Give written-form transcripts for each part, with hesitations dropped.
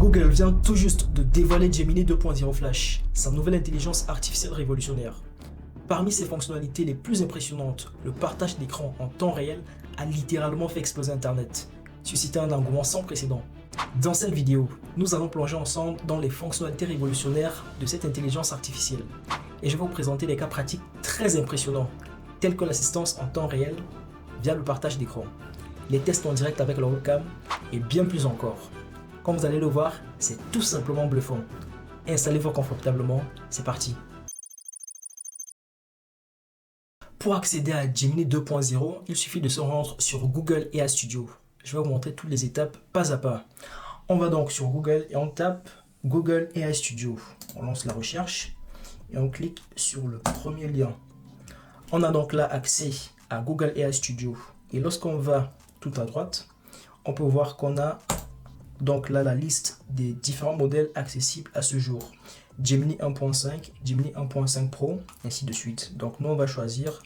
Google vient tout juste de dévoiler Gemini 2.0 Flash, sa nouvelle intelligence artificielle révolutionnaire. Parmi ses fonctionnalités les plus impressionnantes, le partage d'écran en temps réel a littéralement fait exploser Internet, suscitant un engouement sans précédent. Dans cette vidéo, nous allons plonger ensemble dans les fonctionnalités révolutionnaires de cette intelligence artificielle. Et je vais vous présenter des cas pratiques très impressionnants, tels que l'assistance en temps réel via le partage d'écran, les tests en direct avec la webcam et bien plus encore. Comme vous allez le voir, c'est tout simplement bluffant. Installez-vous confortablement, c'est parti. Pour accéder à Gemini 2.0, il suffit de se rendre sur Google AI Studio. Je vais vous montrer toutes les étapes pas à pas. On va donc sur Google et on tape Google AI Studio. On lance la recherche et on clique sur le premier lien. On a donc là accès à Google AI Studio. Et lorsqu'on va tout à droite, on peut voir qu'on a donc là la liste des différents modèles accessibles à ce jour. Gemini 1.5, Gemini 1.5 Pro, ainsi de suite. Donc nous on va choisir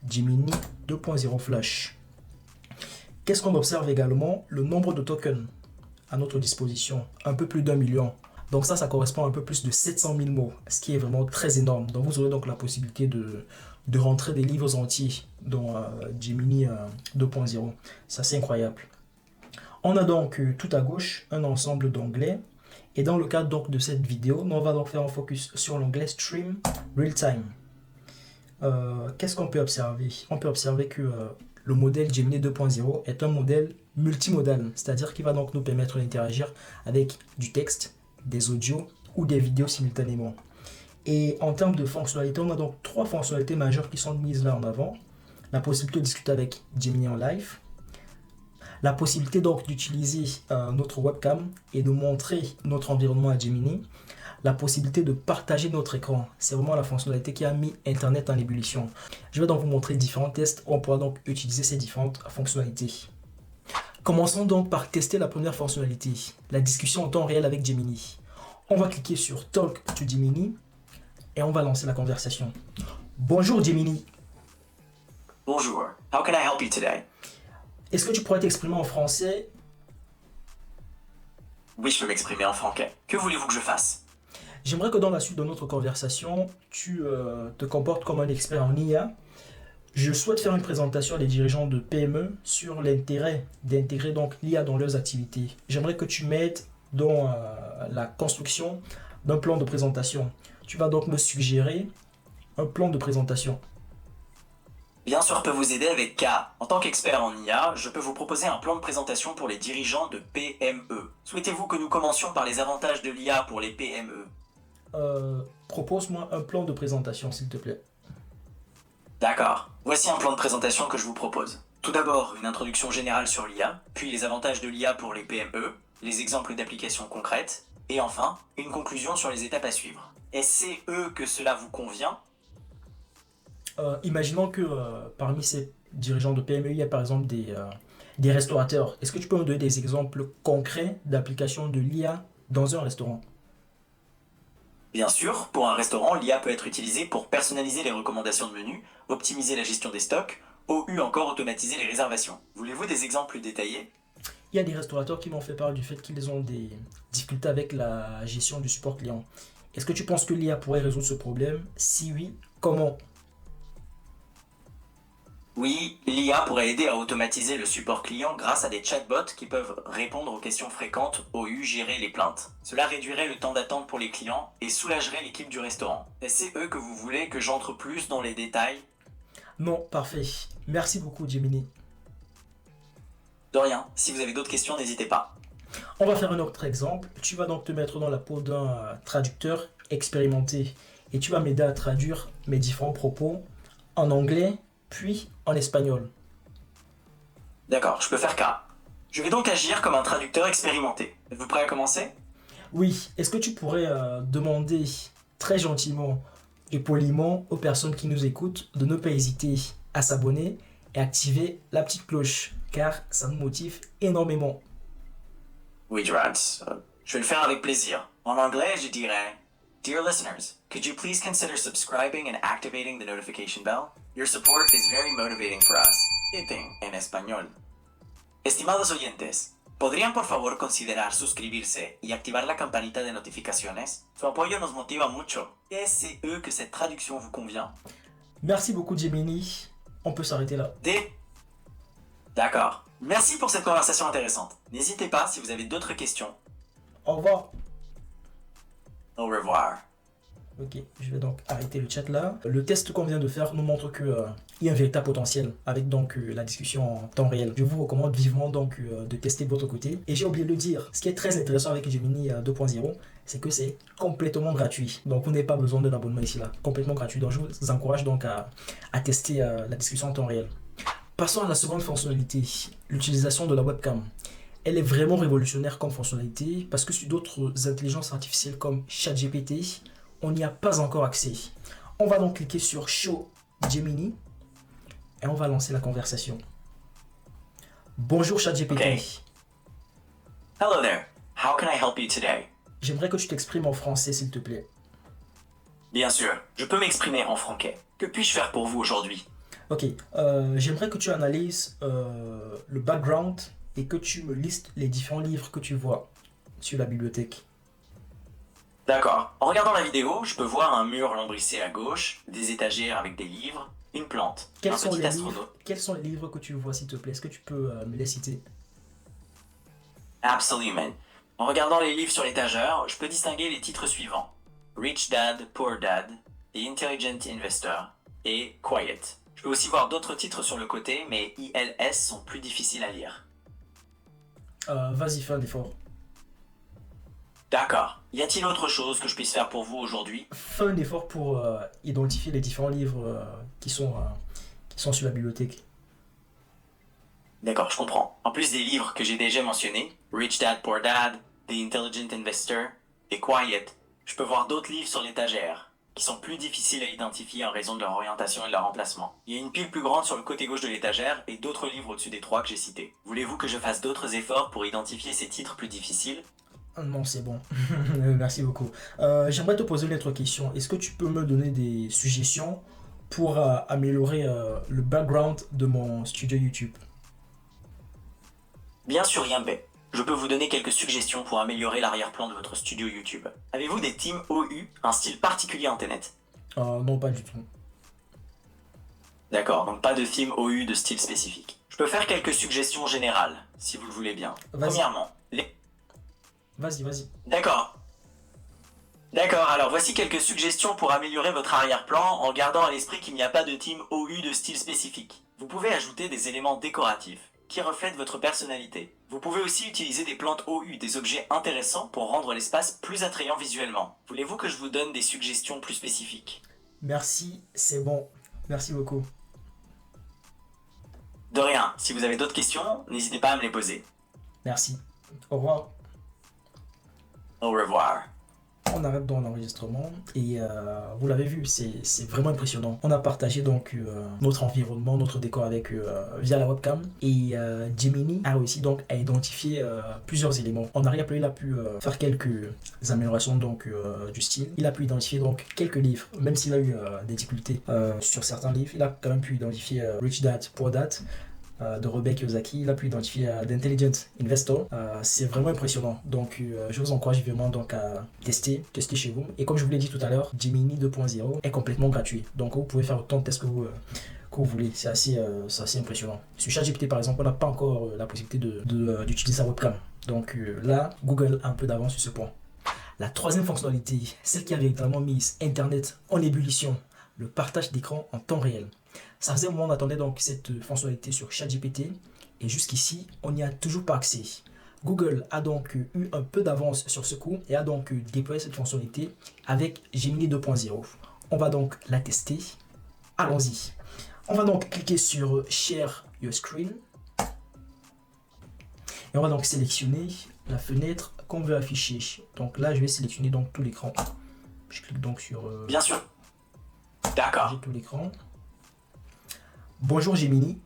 Gemini 2.0 Flash. Qu'est-ce qu'on observe également? Le nombre de tokens à notre disposition, un peu plus d'1 million. Donc ça correspond à un peu plus de 700 000 mots, ce qui est vraiment très énorme. Donc vous aurez donc la possibilité de rentrer des livres entiers dans Gemini 2.0. Ça c'est incroyable. On a donc tout à gauche un ensemble d'onglets. Et dans le cadre donc de cette vidéo, on va donc faire un focus sur l'onglet Stream Real Time. Qu'est-ce qu'on peut observer? On peut observer que le modèle Gemini 2.0 est un modèle multimodal, c'est-à-dire qu'il va donc nous permettre d'interagir avec du texte, des audios ou des vidéos simultanément. Et en termes de fonctionnalités, on a donc trois fonctionnalités majeures qui sont mises là en avant. La possibilité de discuter avec Gemini en live, la possibilité donc d'utiliser notre webcam et de montrer notre environnement à Gemini, la possibilité de partager notre écran. C'est vraiment la fonctionnalité qui a mis Internet en ébullition. Je vais donc vous montrer différents tests où on pourra donc utiliser ces différentes fonctionnalités. Commençons donc par tester la première fonctionnalité, la discussion en temps réel avec Gemini. On va cliquer sur Talk to Gemini et on va lancer la conversation. Bonjour Gemini. Bonjour. How can I help you today? Est-ce que tu pourrais t'exprimer en français? Oui, je peux m'exprimer en français. Que voulez-vous que je fasse? J'aimerais que dans la suite de notre conversation, tu te comportes comme un expert en IA. Je souhaite faire une présentation à des dirigeants de PME sur l'intérêt d'intégrer donc l'IA dans leurs activités. J'aimerais que tu m'aides dans la construction d'un plan de présentation. Tu vas donc me suggérer un plan de présentation. Bien sûr, je peux vous aider avec K. En tant qu'expert en IA, je peux vous proposer un plan de présentation pour les dirigeants de PME. Souhaitez-vous que nous commencions par les avantages de l'IA pour les PME? Propose-moi un plan de présentation, s'il te plaît. D'accord. Voici un plan de présentation que je vous propose. Tout d'abord, une introduction générale sur l'IA, puis les avantages de l'IA pour les PME, les exemples d'applications concrètes, et enfin, une conclusion sur les étapes à suivre. Est-ce que cela vous convient? Imaginons que parmi ces dirigeants de PME, il y a par exemple des restaurateurs. Est-ce que tu peux me donner des exemples concrets d'applications de l'IA dans un restaurant? Bien sûr, pour un restaurant, l'IA peut être utilisée pour personnaliser les recommandations de menus, optimiser la gestion des stocks, ou encore automatiser les réservations. Voulez-vous des exemples plus détaillés? Il y a des restaurateurs qui m'ont fait part du fait qu'ils ont des difficultés avec la gestion du support client. Est-ce que tu penses que l'IA pourrait résoudre ce problème? Si oui, comment? Oui, l'IA pourrait aider à automatiser le support client grâce à des chatbots qui peuvent répondre aux questions fréquentes ou gérer les plaintes. Cela réduirait le temps d'attente pour les clients et soulagerait l'équipe du restaurant. Est-ce que vous voulez que j'entre plus dans les détails? Non, parfait. Merci beaucoup, Gemini. De rien, si vous avez d'autres questions, n'hésitez pas. On va faire un autre exemple. Tu vas donc te mettre dans la peau d'un traducteur expérimenté et tu vas m'aider à traduire mes différents propos en anglais puis en espagnol. D'accord, je peux faire cas. Je vais donc agir comme un traducteur expérimenté. Êtes-vous prêt à commencer? Oui, est-ce que tu pourrais demander très gentiment et poliment aux personnes qui nous écoutent de ne pas hésiter à s'abonner et activer la petite cloche, car ça nous motive énormément. Oui, Gerard, je vais le faire avec plaisir. En anglais, je dirais: Dear listeners, could you please consider subscribing and activating the notification bell? Your support is very motivating for us. En español. Estimados oyentes, ¿Podrían por favor considerar suscribirse y activar la campanita de notificaciones? Su apoyo nos motiva mucho. Est-ce que cette traduction vous convient? Merci beaucoup Gemini. On peut s'arrêter là. D'accord. Merci pour cette conversation intéressante. N'hésitez pas si vous avez d'autres questions. Au revoir. Au revoir. Ok, je vais donc arrêter le chat là. Le test qu'on vient de faire nous montre que il y a un véritable potentiel avec donc la discussion en temps réel. Je vous recommande vivement donc de tester de votre côté. Et j'ai oublié de le dire, ce qui est très intéressant avec Gemini 2.0, c'est que c'est complètement gratuit. Donc vous n'avez pas besoin d'un abonnement ici là, complètement gratuit. Donc je vous encourage donc à tester la discussion en temps réel. Passons à la seconde fonctionnalité, l'utilisation de la webcam. Elle est vraiment révolutionnaire comme fonctionnalité parce que sur d'autres intelligences artificielles comme ChatGPT, on n'y a pas encore accès. On va donc cliquer sur Show Gemini et on va lancer la conversation. Bonjour ChatGPT. Okay. Hello there. How can I help you today? J'aimerais que tu t'exprimes en français s'il te plaît. Bien sûr, je peux m'exprimer en français. Que puis-je faire pour vous aujourd'hui? Ok, j'aimerais que tu analyses le background et que tu me listes les différents livres que tu vois sur la bibliothèque. D'accord. En regardant la vidéo, je peux voir un mur lambrissé à gauche, des étagères avec des livres, une plante, un petit astronaute. Quels sont les livres que tu vois s'il te plaît? Est-ce que tu peux me les citer? Absolument. En regardant les livres sur l'étagère, je peux distinguer les titres suivants. Rich Dad, Poor Dad, The Intelligent Investor et Quiet. Je peux aussi voir d'autres titres sur le côté, mais ILS sont plus difficiles à lire. Vas-y, fais un effort. D'accord. Y a-t-il autre chose que je puisse faire pour vous aujourd'hui? Fais un effort pour identifier les différents livres qui sont sur la bibliothèque. D'accord, je comprends. En plus des livres que j'ai déjà mentionnés, Rich Dad, Poor Dad, The Intelligent Investor et Quiet, je peux voir d'autres livres sur l'étagère, qui sont plus difficiles à identifier en raison de leur orientation et de leur emplacement. Il y a une pile plus grande sur le côté gauche de l'étagère et d'autres livres au-dessus des trois que j'ai cités. Voulez-vous que je fasse d'autres efforts pour identifier ces titres plus difficiles? Non, c'est bon. Merci beaucoup. J'aimerais te poser une autre question. Est-ce que tu peux me donner des suggestions pour améliorer le background de mon studio YouTube? Bien sûr, Yambé. Je peux vous donner quelques suggestions pour améliorer l'arrière-plan de votre studio YouTube. Avez-vous des themes OU, un style particulier Internet? Non, pas du tout. D'accord, donc pas de theme OU de style spécifique. Je peux faire quelques suggestions générales, si vous le voulez bien. Premièrement, Vas-y. D'accord, alors voici quelques suggestions pour améliorer votre arrière-plan en gardant à l'esprit qu'il n'y a pas de theme OU de style spécifique. Vous pouvez ajouter des éléments décoratifs qui reflètent votre personnalité. Vous pouvez aussi utiliser des plantes OU, des objets intéressants pour rendre l'espace plus attrayant visuellement. Voulez-vous que je vous donne des suggestions plus spécifiques? Merci, c'est bon. Merci beaucoup. De rien, si vous avez d'autres questions, n'hésitez pas à me les poser. Merci. Au revoir. Au revoir. On arrête dans l'enregistrement et vous l'avez vu, c'est vraiment impressionnant. On a partagé donc notre environnement, notre décor avec via la webcam et Gemini a réussi donc à identifier plusieurs éléments. En arrière-plan, il a pu faire quelques améliorations donc du style. Il a pu identifier donc quelques livres, même s'il a eu des difficultés sur certains livres, il a quand même pu identifier Rich Dad, Poor Dad de Robert Kiyosaki. Il a pu identifier d'Intelligent Investor. C'est vraiment impressionnant. Donc, je vous encourage vraiment donc à tester chez vous. Et comme je vous l'ai dit tout à l'heure, Gemini 2.0 est complètement gratuit. Donc, vous pouvez faire autant de tests que vous voulez. C'est assez impressionnant. Sur ChatGPT, par exemple, on n'a pas encore la possibilité d'utiliser sa webcam. Donc là, Google a un peu d'avance sur ce point. La troisième fonctionnalité, celle qui a véritablement mis Internet en ébullition, le partage d'écran en temps réel. Ça faisait un moment qu'on attendait donc cette fonctionnalité sur ChatGPT et jusqu'ici, on n'y a toujours pas accès. Google a donc eu un peu d'avance sur ce coup et a donc déployé cette fonctionnalité avec Gemini 2.0. On va donc la tester. Allons-y. On va donc cliquer sur Share Your Screen et on va donc sélectionner la fenêtre qu'on veut afficher. Donc là, je vais sélectionner donc tout l'écran. Je clique donc sur Bien sûr. D'accord. J'ai tout l'écran. Bonjour Gemini.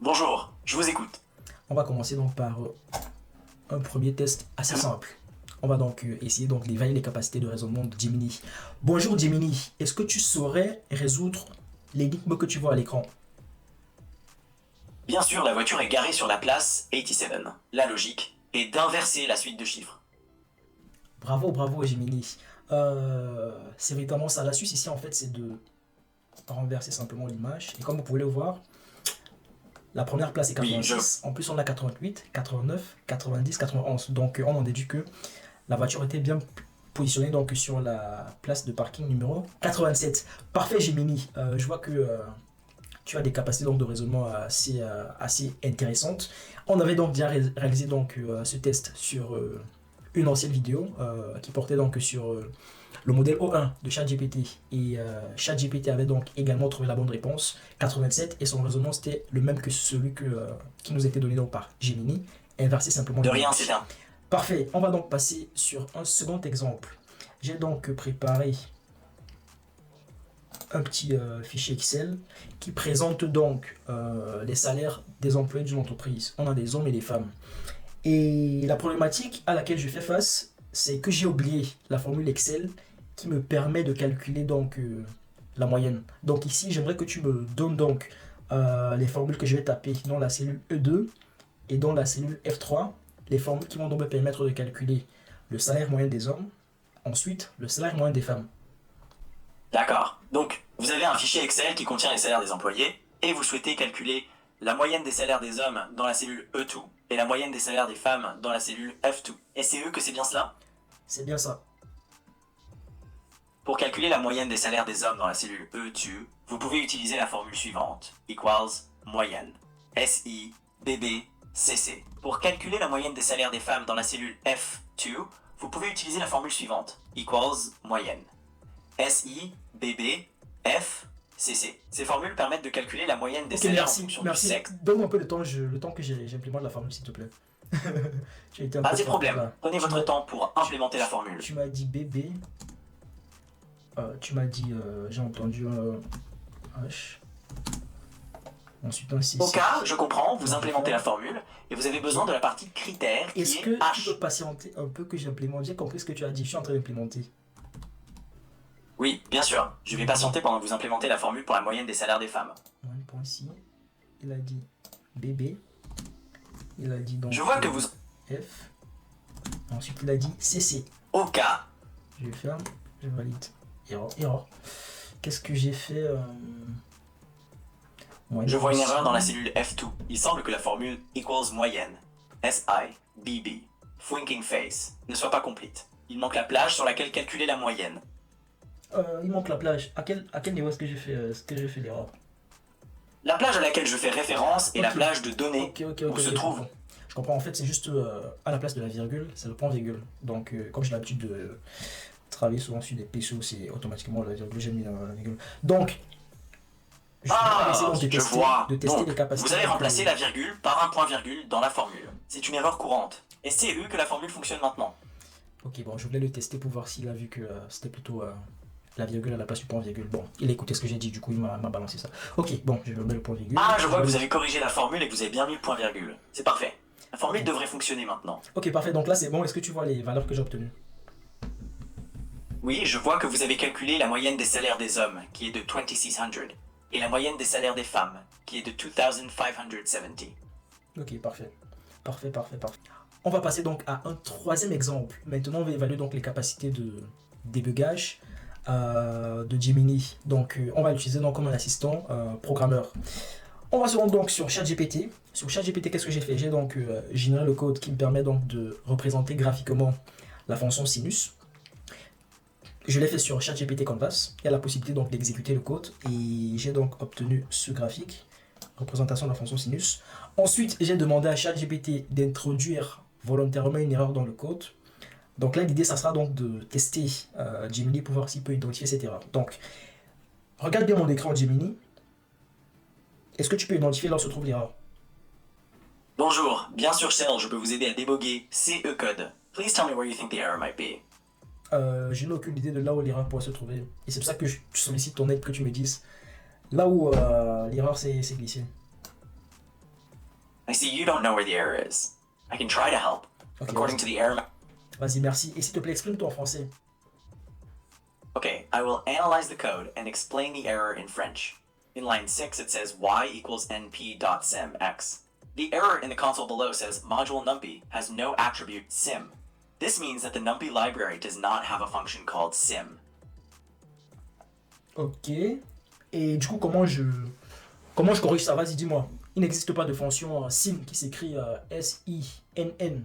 Bonjour, je vous écoute. On va commencer donc par un premier test assez simple. On va donc essayer donc d'évaluer les capacités de raisonnement de Gemini. Bonjour Gemini, est-ce que tu saurais résoudre l'énigme que tu vois à l'écran? Bien sûr, la voiture est garée sur la place 87. La logique est d'inverser la suite de chiffres. Bravo, bravo, Gemini. C'est véritablement ça. L'astuce ici, en fait, c'est de renverser simplement l'image. Et comme vous pouvez le voir, la première place est 86. En plus, on a 88, 89, 90, 91. Donc, on en déduit que la voiture était bien positionnée donc, sur la place de parking numéro 87. Parfait, Gemini. Je vois que tu as des capacités donc, de raisonnement assez intéressantes. On avait donc déjà réalisé donc, ce test sur une ancienne vidéo qui portait donc sur le modèle O1 de ChatGPT. Et ChatGPT avait donc également trouvé la bonne réponse, 87, et son raisonnement c'était le même que celui qui nous était donné donc par Gemini, inversé simplement. De rien, c'est bien. Parfait, on va donc passer sur un second exemple. J'ai donc préparé un petit fichier Excel qui présente donc les salaires des employés d'une entreprise. On a des hommes et des femmes. Et la problématique à laquelle je fais face, c'est que j'ai oublié la formule Excel qui me permet de calculer donc la moyenne. Donc ici, j'aimerais que tu me donnes donc les formules que je vais taper dans la cellule E2 et dans la cellule F3, les formules qui vont donc me permettre de calculer le salaire moyen des hommes, ensuite le salaire moyen des femmes. D'accord. Donc, vous avez un fichier Excel qui contient les salaires des employés et vous souhaitez calculer la moyenne des salaires des hommes dans la cellule E2 et la moyenne des salaires des femmes dans la cellule F2. Et c'est eux que c'est bien cela? C'est bien ça. Pour calculer la moyenne des salaires des hommes dans la cellule E2, vous pouvez utiliser la formule suivante, equals moyenne. SI, BB, CC. Pour calculer la moyenne des salaires des femmes dans la cellule F2, vous pouvez utiliser la formule suivante, equals moyenne. SI, BB, F, CC. Ces formules permettent de calculer la moyenne des salaires en fonction du sexe. Donne-moi un peu le temps que j'implémente la formule, s'il te plaît. Pas de problème. Prenez votre temps pour implémenter la formule. Tu m'as dit BB. Tu m'as dit, j'ai entendu H. Ensuite un 6. Au cas, je comprends, vous implémentez la formule et vous avez besoin de la partie critères qui Est-ce est que H. tu peux patienter un peu que j'implémente? J'ai compris ce que tu as dit, je suis en train d'implémenter. Oui, bien sûr. Je vais patienter pendant que vous implémentez la formule pour la moyenne des salaires des femmes. Un point ici. Il a dit BB. Il a dit donc Je vois que vous... F. Ensuite il a dit CC. Au cas. Je ferme, je valide. Erreur. Qu'est-ce que j'ai fait Je vois une erreur dans la cellule F2. Il semble que la formule equals moyenne, SI, BB, thinking face, ne soit pas complète. Il manque la plage sur laquelle calculer la moyenne. Il manque la plage. À quel niveau est-ce que j'ai fait l'erreur? La plage à laquelle je fais référence est la plage de données où se trouve... Je comprends, en fait c'est juste à la place de la virgule, c'est le point virgule. Donc comme j'ai l'habitude de travailler souvent sur des PSO, c'est automatiquement la virgule, j'ai mis la virgule. Donc, je vois. De tester les capacités. Vous avez remplacé la virgule par un point virgule dans la formule. C'est une erreur courante. Et c'est eux que la formule fonctionne maintenant. Ok, bon, je voulais le tester pour voir s'il a vu que c'était plutôt la virgule à la place du point virgule. Bon, il a écouté ce que j'ai dit, du coup il m'a balancé ça. Ok, bon, je vais mettre le point virgule. Ah, je vois que vous avez corrigé la formule et que vous avez bien mis le point virgule. C'est parfait. La formule devrait fonctionner maintenant. Ok, parfait, donc là c'est bon. Est-ce que tu vois les valeurs que j'ai obtenues? Oui, je vois que vous avez calculé la moyenne des salaires des hommes, qui est de 2600, et la moyenne des salaires des femmes, qui est de 2570. Ok, parfait. Parfait. On va passer donc à un troisième exemple. Maintenant, on va évaluer donc les capacités de débugage de Gemini. Donc, on va l'utiliser donc comme un assistant programmeur. On va se rendre donc sur ChatGPT. Sur ChatGPT, qu'est-ce que j'ai fait? J'ai donc généré le code qui me permet donc de représenter graphiquement la fonction sinus. Je l'ai fait sur ChatGPT Canvas. Il y a la possibilité donc d'exécuter le code et j'ai donc obtenu ce graphique, représentation de la fonction sinus. Ensuite, j'ai demandé à ChatGPT d'introduire volontairement une erreur dans le code. Donc là, l'idée, ça sera donc de tester Gemini pour voir s'il peut identifier cette erreur. Donc, regarde bien mon écran Gemini. Est-ce que tu peux identifier là où se trouve l'erreur? Bonjour, bien sûr Shell, je peux vous aider à déboguer CE code. Please tell me where you think the error might be. Je n'ai aucune idée de là où l'erreur pourrait se trouver. Et c'est pour ça que je sollicite ton aide, que tu me dises là où l'erreur s'est glissée. I see you don't know where the error is. I can try to help. Okay, According to the error... Vas-y, merci. Et s'il te plaît, exprime-toi en français. Okay, I will analyze the code and explain the error in French. In line 6, it says y equals np.simx. The error in the console below says module numpy has no attribute sim. This means that the numpy library does not have a function called sim. Ok. Et du coup, comment je corrige ça? Vas-y, dis-moi. Il n'existe pas de fonction sim qui s'écrit S-I-N-N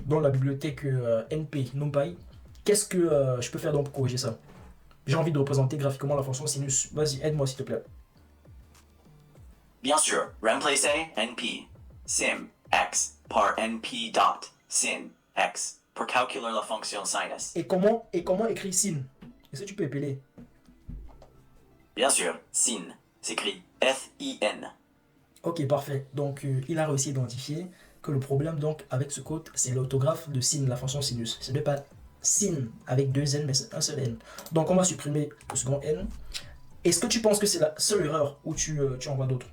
dans la bibliothèque NP, NumPy. Qu'est-ce que je peux faire donc pour corriger ça? J'ai envie de représenter graphiquement la fonction sinus. Vas-y, aide-moi s'il te plaît. Bien sûr, remplace np sim x par np dot sin x pour calculer la fonction sinus. Et comment écrire sin? Est-ce que tu peux épeler? Bien sûr, sin s'écrit F-I-N. Ok, parfait. Donc, il a réussi à identifier que le problème donc avec ce code, c'est l'orthographe de sin, la fonction sinus. Ce n'est pas sin avec deux n, mais c'est un seul n. Donc, on va supprimer le second n. Est-ce que tu penses que c'est la seule erreur ou tu en vois d'autres?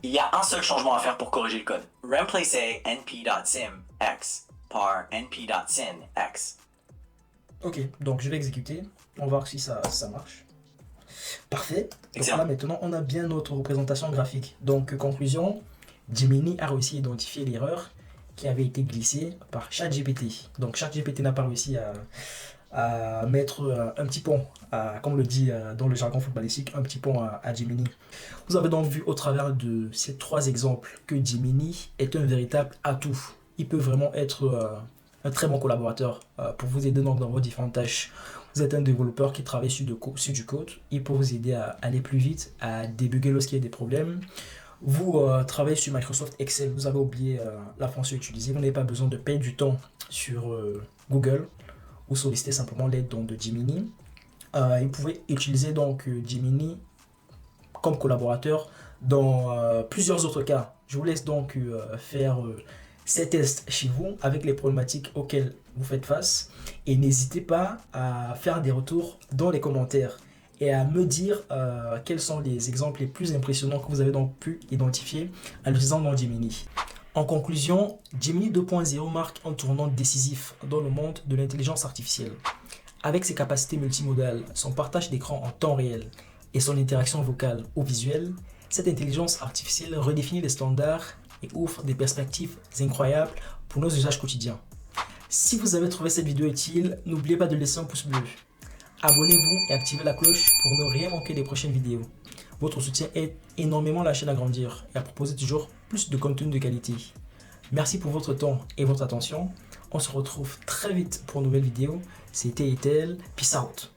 Il y a un seul changement à faire pour corriger le code. Remplace np.sim.x par np.sin.x. Ok, donc je vais exécuter. On va voir si ça marche. Parfait. Donc Excellent. là, maintenant, on a bien notre représentation graphique. Donc, conclusion, Gemini a réussi à identifier l'erreur qui avait été glissée par ChatGPT. Donc, ChatGPT n'a pas réussi à mettre un petit pont, comme on le dit dans le jargon footballistique, un petit pont à Gemini. Vous avez donc vu au travers de ces trois exemples que Gemini est un véritable atout. Il peut vraiment être un très bon collaborateur pour vous aider donc dans vos différentes tâches. Vous êtes un développeur qui travaille sur du code. Il peut vous aider à aller plus vite, à débugger lorsqu'il y a des problèmes. Vous travaillez sur Microsoft Excel, vous avez oublié la fonction utilisée. Vous n'avez pas besoin de perdre du temps sur Google ou solliciter simplement l'aide de Gemini. Vous pouvez utiliser donc Gemini comme collaborateur dans plusieurs autres cas. Je vous laisse donc faire ces tests chez vous avec les problématiques auxquelles vous faites face et n'hésitez pas à faire des retours dans les commentaires et à me dire quels sont les exemples les plus impressionnants que vous avez donc pu identifier en l'utilisant dans Gemini. En conclusion, Gemini 2.0 marque un tournant décisif dans le monde de l'intelligence artificielle. Avec ses capacités multimodales, son partage d'écran en temps réel et son interaction vocale ou visuelle, cette intelligence artificielle redéfinit les standards et offre des perspectives incroyables pour nos usages quotidiens. Si vous avez trouvé cette vidéo utile, n'oubliez pas de laisser un pouce bleu. Abonnez-vous et activez la cloche pour ne rien manquer des prochaines vidéos. Votre soutien aide énormément la chaîne à grandir et à proposer toujours plus de contenu de qualité. Merci pour votre temps et votre attention. On se retrouve très vite pour une nouvelle vidéo. C'était Etel. Peace out.